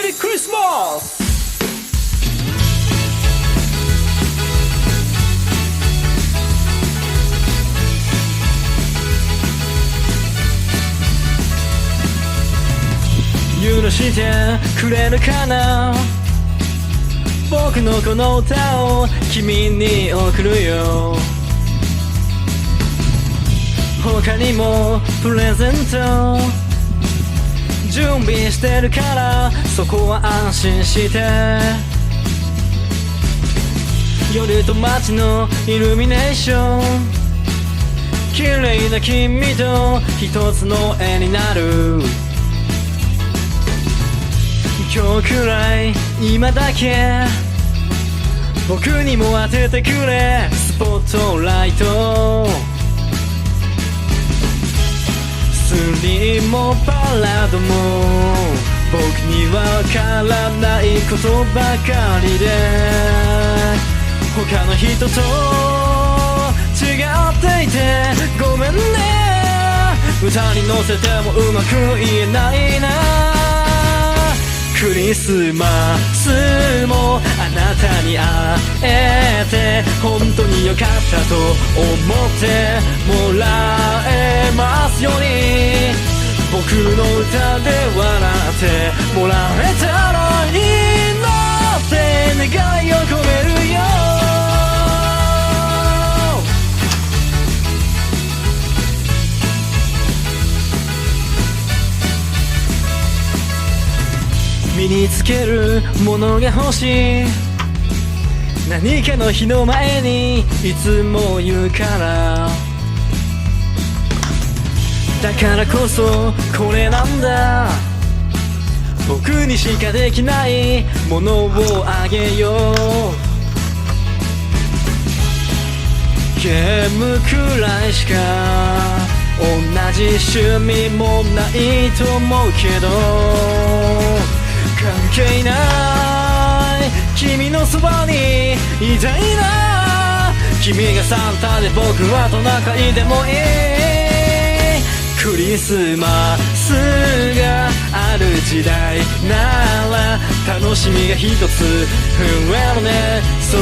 メリークリスマス。許してくれるかな、僕のこの歌を君に送るよ。他にもプレゼント準備してるから、そこは安心して。夜と街のイルミネーション、綺麗な君と一つの絵になる。今日くらい今だけ僕にも当ててくれ、スポットライト。スリーもパラードも僕にはわからないことばかりで、他の人と違っていてごめんね。歌に乗せてもうまく言えないな。クリスマスもあなたに会えて本当に良かったと思ってもらえますように、僕の歌で笑ってもらえたらいいなって願いを込めるよ。身につけるものが欲しい、何かの日の前にいつも言うから、だからこそこれなんだ、僕にしかできないものをあげよう。ゲームくらいしか同じ趣味もないと思うけど、関係ない君のそばにいたいな。君がサンタで僕はトナカイでもいい。クリスマスがある時代なら楽しみが一つ増えるね。そう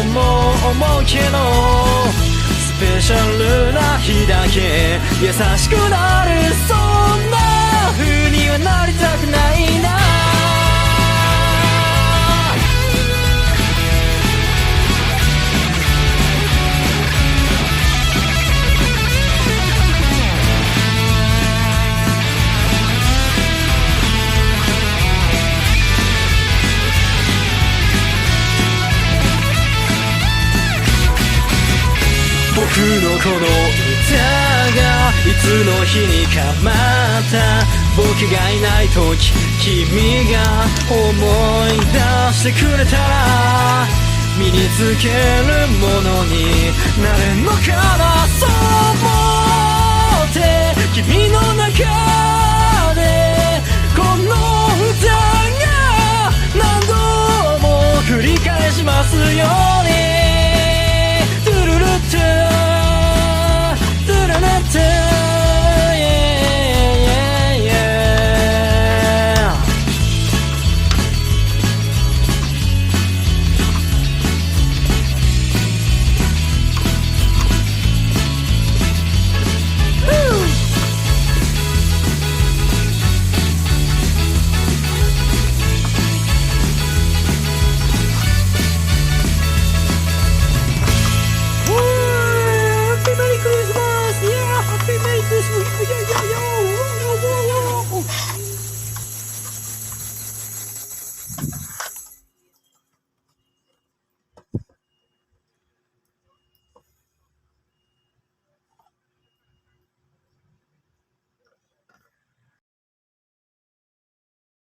も思うけどスペシャルな日だけ優しくなる、そんな風にはなりたくないな。僕のこの歌がいつの日にかまた僕がいない時君が思い出してくれたら、身につけるものになれんのかな。そう思って君の中でこの歌が何度も繰り返しますよ。